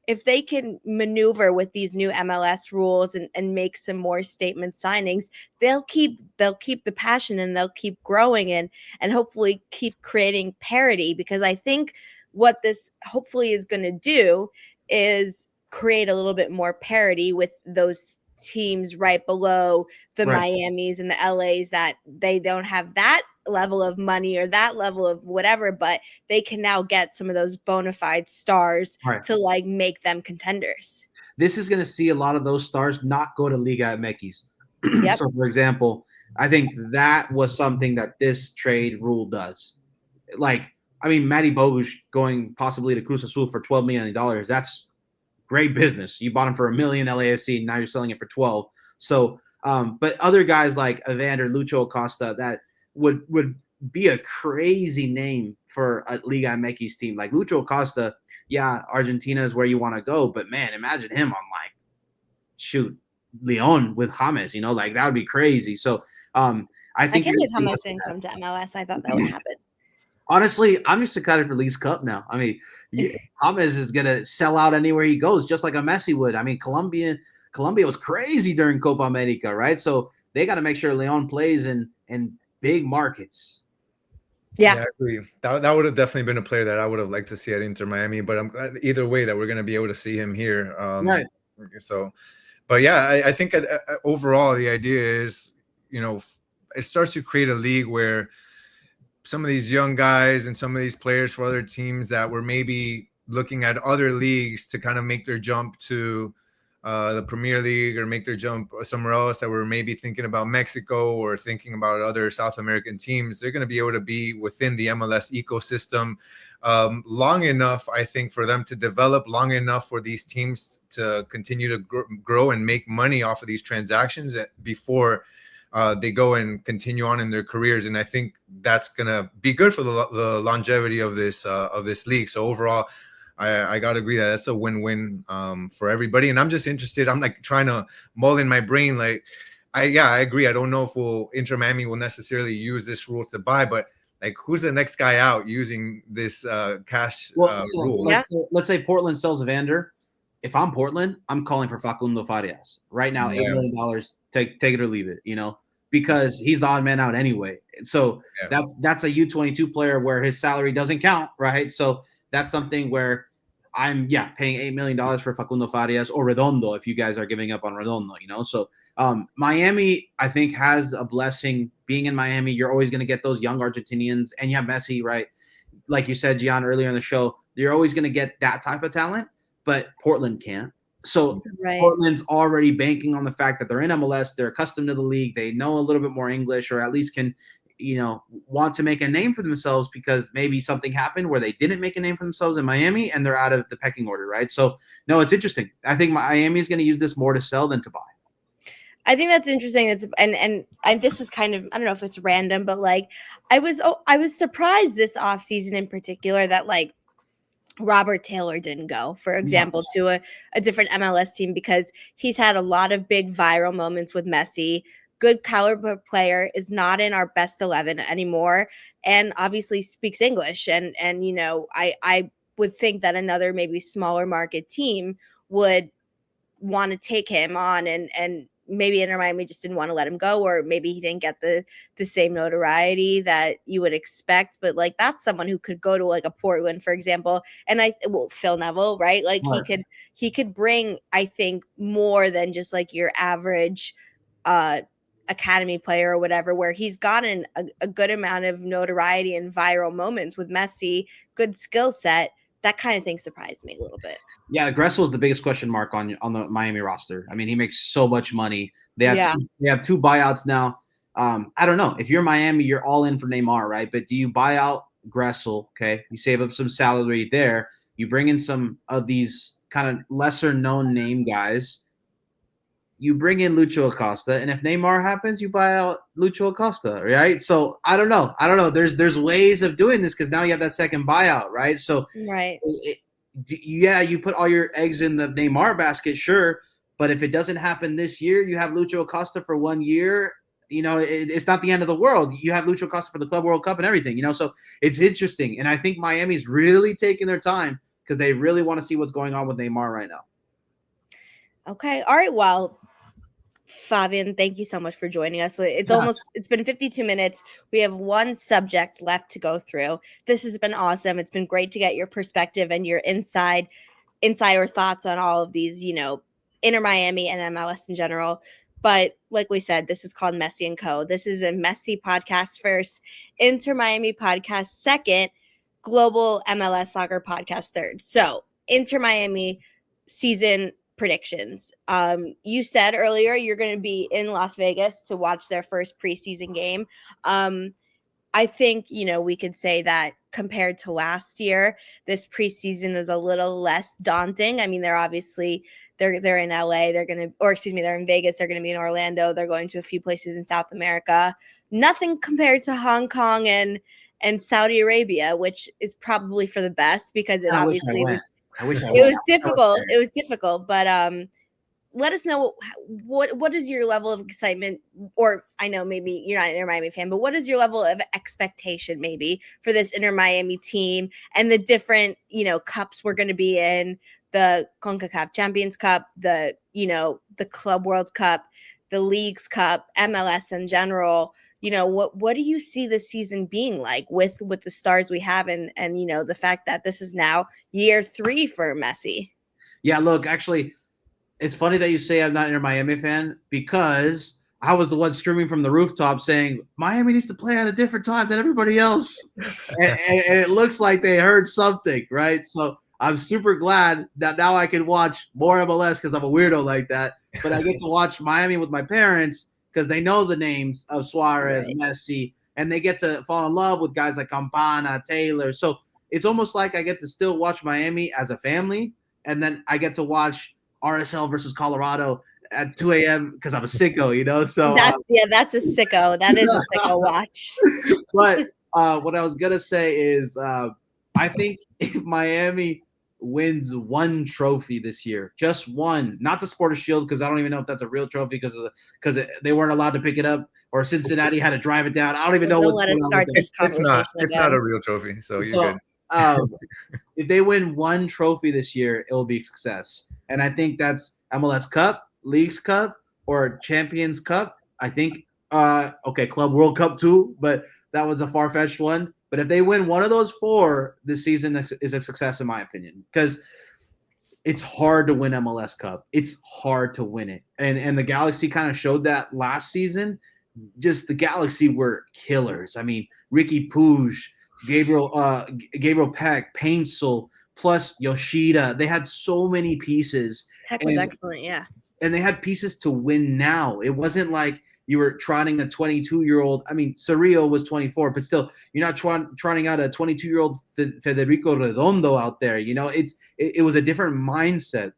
if they can maneuver with these new MLS rules and make some more statement signings, they'll keep the passion, and they'll keep growing and hopefully keep creating parity, because I think what this hopefully is going to do is create a little bit more parity with those teams right below the Miamis and the LAs, that they don't have that level of money or that level of whatever, but they can now get some of those bona fide stars to like make them contenders. This is going to see a lot of those stars not go to Liga MX. So for example, I think that was something that this trade rule does. Matty Bogusz going possibly to Cruz Azul for $12 million. That's great business. You bought him for $1 million LAFC, and now you're selling it for 12. So, but other guys like Evander, Lucho Acosta, that would be a crazy name for a Liga MX team. Like Lucho Acosta, yeah, Argentina is where you want to go, but man, imagine him on Leon with James, like that would be crazy. So I think can't believe James didn't come to MLS. I thought that would happen. Honestly, I'm just excited for League's Cup now. James is going to sell out anywhere he goes, just like a Messi would. Colombia was crazy during Copa America, right? So they got to make sure Leon plays in big markets. Yeah, I agree. That would have definitely been a player that I would have liked to see at Inter Miami, but I'm glad either way that we're going to be able to see him here. Right. So, but yeah, I think overall the idea is, it starts to create a league where some of these young guys and some of these players for other teams that were maybe looking at other leagues to kind of make their jump to the Premier League or make their jump somewhere else, that were maybe thinking about Mexico or thinking about other South American teams, they're going to be able to be within the MLS ecosystem long enough, I think, for them to develop, long enough for these teams to continue to grow and make money off of these transactions before they go and continue on in their careers. And I think that's going to be good for the longevity of this league. So overall, I got to agree that that's a win-win for everybody. And I'm just interested. I'm like trying to mull in my brain. Like, I agree. I don't know if Inter Miami will necessarily use this rule to buy, but like, who's the next guy out using this cash rule? Let's say Portland sells Evander. If I'm Portland, I'm calling for Facundo Farias right now. $8 million, take it or leave it. Because he's the odd man out anyway. So that's a U22 player where his salary doesn't count, right? So that's something where I'm paying $8 million for Facundo Farias or Redondo if you guys are giving up on Redondo. So Miami, I think, has a blessing being in Miami. You're always going to get those young Argentinians, and you have Messi, right? Like you said, Gian, earlier in the show, you're always going to get that type of talent, but Portland can't. So Portland's already banking on the fact that they're in MLS, they're accustomed to the league, they know a little bit more English, or at least can, want to make a name for themselves, because maybe something happened where they didn't make a name for themselves in Miami and they're out of the pecking order, right? So, no, it's interesting. I think Miami is going to use this more to sell than to buy. I think that's interesting. And this is kind of, I don't know if it's random, but like I was surprised this offseason in particular that like Robert Taylor didn't go, for example, to a different MLS team, because he's had a lot of big viral moments with Messi. Good caliber player, is not in our best 11 anymore, and obviously speaks English. And I would think that another maybe smaller market team would want to take him on, and maybe Inter Miami just didn't want to let him go, or maybe he didn't get the same notoriety that you would expect. But like, that's someone who could go to like a Portland, for example. And Phil Neville, right? Like he could bring, I think, more than just like your average academy player or whatever, where he's gotten a good amount of notoriety and viral moments with Messi, good skill set. That kind of thing surprised me a little bit. Yeah, Gressel is the biggest question mark on the Miami roster. I mean, he makes so much money. They have two buyouts now. I don't know. If you're Miami, you're all in for Neymar, right? But do you buy out Gressel? Okay, you save up some salary there. You bring in some of these kind of lesser known name guys. You bring in Lucho Acosta, and if Neymar happens, you buy out Lucho Acosta, right? So I don't know. There's ways of doing this, because now you have that second buyout, right? So you put all your eggs in the Neymar basket, sure, but if it doesn't happen this year, you have Lucho Acosta for 1 year. It's not the end of the world. You have Lucho Acosta for the Club World Cup and everything. So it's interesting, and I think Miami's really taking their time because they really want to see what's going on with Neymar right now. Okay, all right. Well, Favian, thank you so much for joining us. So it's been 52 minutes. We have one subject left to go through. This has been awesome. It's been great to get your perspective and your insider thoughts on all of these, Inter Miami and MLS in general. But like we said, this is called Messi & Co. This is a Messi podcast first, Inter Miami podcast second, global MLS soccer podcast third. So Inter Miami season predictions. You said earlier you're going to be in Las Vegas to watch their first preseason game. I think, we could say that compared to last year, this preseason is a little less daunting. I mean, they're obviously they're in LA, they're in Vegas, they're going to be in Orlando, they're going to a few places in South America. Nothing compared to Hong Kong and Saudi Arabia, which is probably for the best, because it obviously was. It was difficult. It was difficult, but let us know what is your level of excitement, or I know maybe you're not an Inter Miami fan, but what is your level of expectation maybe for this Inter Miami team and the different, cups we're going to be in, the CONCACAF Champions Cup, the Club World Cup, the Leagues Cup, MLS in general. What do you see this season being like with the stars we have, and the fact that this is now year 3 for Messi? Yeah, look, actually, it's funny that you say I'm not an Inter Miami fan, because I was the one screaming from the rooftop saying Miami needs to play at a different time than everybody else, and it looks like they heard something, right? So I'm super glad that now I can watch more MLS, because I'm a weirdo like that, but I get to watch Miami with my parents, because they know the names of Suarez, Messi, and they get to fall in love with guys like Campana, Taylor. So it's almost like I get to still watch Miami as a family, and then I get to watch RSL versus Colorado at 2 a.m. because I'm a sicko, So that's a sicko. That is a sicko watch. But what I was gonna say is, I think if Miami wins one trophy this year, just one, not the Supporters Shield, because I don't even know if that's a real trophy because they weren't allowed to pick it up, or Cincinnati had to drive it down. I don't even know Don't what's let going us on start with this that. conversation It's again. not a real trophy, so you're So, good. if they win one trophy this year, it will be a success. And I think that's MLS Cup, Leagues Cup, or Champions Cup. I think, Club World Cup too, but that was a far-fetched one. But if they win one of those four, this season is a success in my opinion, because it's hard to win MLS Cup. It's hard to win it. And the Galaxy kind of showed that last season. Just the Galaxy were killers. I mean, Ricky Puig, Gabriel Peck, Paintsel, plus Yoshida. They had so many pieces. Heck was and, excellent, yeah. And they had pieces to win now. It wasn't like you were trotting a 22-year-old. I mean, Cerrillo was 24, but still, you're not trotting out a 22-year-old Federico Redondo out there. You know, it was a different mindset.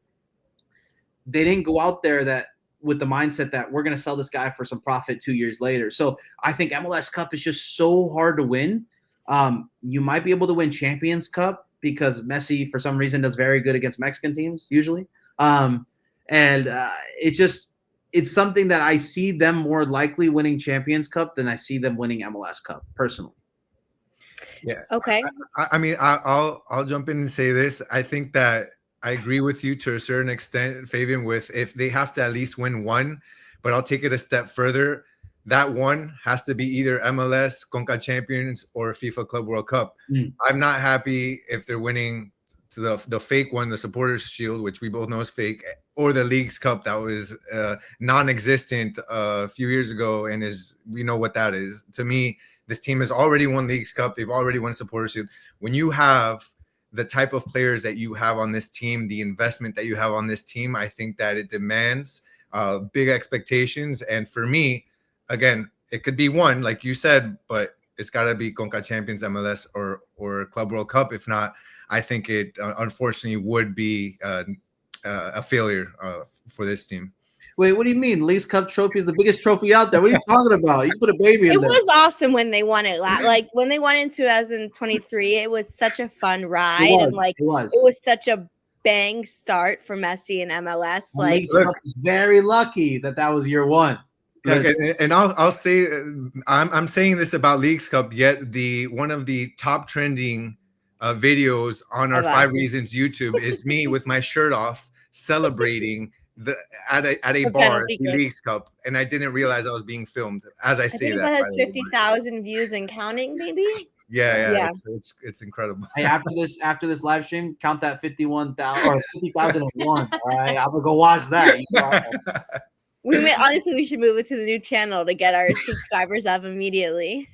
They didn't go out there with the mindset that we're going to sell this guy for some profit 2 years later. So I think MLS Cup is just so hard to win. You might be able to win Champions Cup because Messi, for some reason, does very good against Mexican teams usually. It's something that I see them more likely winning Champions Cup than I see them winning MLS Cup personally. Yeah. Okay. I mean, I'll jump in and say this. I think that I agree with you to a certain extent, Fabian, with if they have to at least win one, but I'll take it a step further. That one has to be either MLS, Conca Champions, or FIFA Club World Cup. I'm not happy if they're winning to the fake one, the Supporters Shield, which we both know is fake, or the Leagues Cup that was non-existent a few years ago, and we know what that is. To me, this team has already won Leagues Cup. They've already won Supporters Shield. When you have the type of players that you have on this team, the investment that you have on this team, I think that it demands big expectations. And for me, again, it could be one, like you said, but it's got to be Conca Champions, MLS, or Club World Cup. If not, I think it unfortunately would be a failure for this team. Wait, what do you mean? Leagues Cup trophy is the biggest trophy out there. What are you talking about? You put a baby in It there. was awesome when they won it. Like when they won in 2023, it was such a fun ride, and like it was such a bang start for Messi and MLS. Like, Leagues Cup was very lucky that was year one. Look, and I'll say I'm saying this about Leagues Cup. Yet one of the top trending videos on our 5 Reasons YouTube is me with my shirt off celebrating at a bar, the Leagues Cup, and I didn't realize I was being filmed as I say that. That has 50,000 views and counting, maybe. Yeah. It's incredible. Hey, after this live stream, count that 51,000 or 50,001. All right, I'm gonna go watch that. Honestly, we should move it to the new channel to get our subscribers up immediately.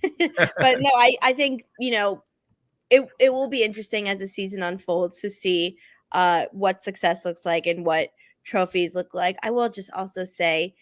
But no, I think it will be interesting as the season unfolds to see what success looks like and what trophies look like. I will just also say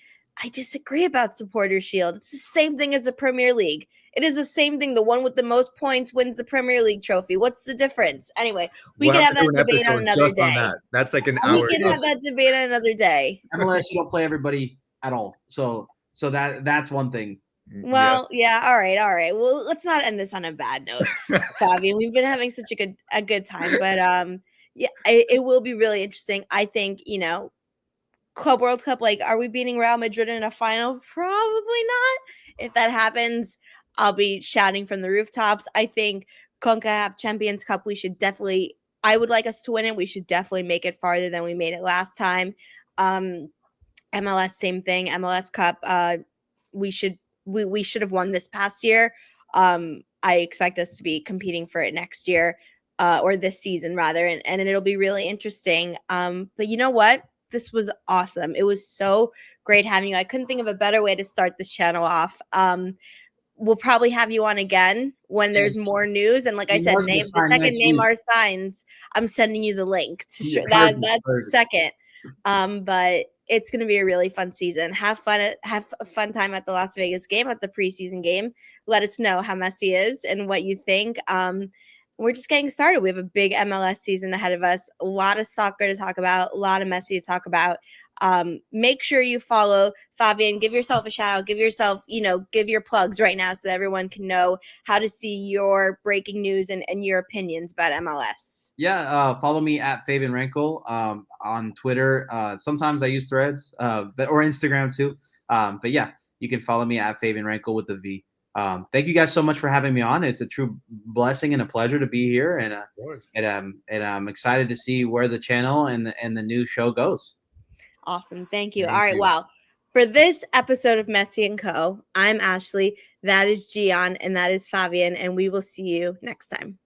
I disagree about Supporter Shield. It's the same thing as the Premier League. It is the same thing. The one with the most points wins the Premier League trophy. What's the difference? Anyway, we can have that debate on another day. That's like an hour. We can have that debate on another day. MLS, you don't play everybody at all. So that's one thing. Well, yeah, all right. Well, let's not end this on a bad note, Favian. We've been having such a good time, but yeah, it will be really interesting. I think Club World Cup. Like, are we beating Real Madrid in a final? Probably not. If that happens, I'll be shouting from the rooftops. I think CONCACAF Champions Cup. I would like us to win it. We should definitely make it farther than we made it last time. MLS, same thing. MLS Cup. We should have won this past year. I expect us to be competing for it next year, or this season rather, and it'll be really interesting. But you know what? This was awesome. It was so great having you. I couldn't think of a better way to start this channel off. We'll probably have you on again when there's more news. And like I said, the second Neymar signs, I'm sending you the link to that's second. But it's going to be a really fun season. Have a fun time at the Las Vegas game, at the preseason game. Let us know how Messi is and what you think. We're just getting started. We have a big MLS season ahead of us. A lot of soccer to talk about, a lot of Messi to talk about. Make sure you follow Favian. Give yourself a shout out. Give yourself, give your plugs right now so that everyone can know how to see your breaking news and your opinions about MLS. Yeah, follow me at Favian Renkel on Twitter. Sometimes I use Threads, or Instagram too. But yeah, you can follow me at Favian Renkel with the V. Thank you guys so much for having me on. It's a true blessing and a pleasure to be here, and I'm excited to see where the channel and the new show goes. Awesome, thank you. Thank All right, you. well, for this episode of Messi and Co., I'm Ashley. That is Gian, and that is Favian, and we will see you next time.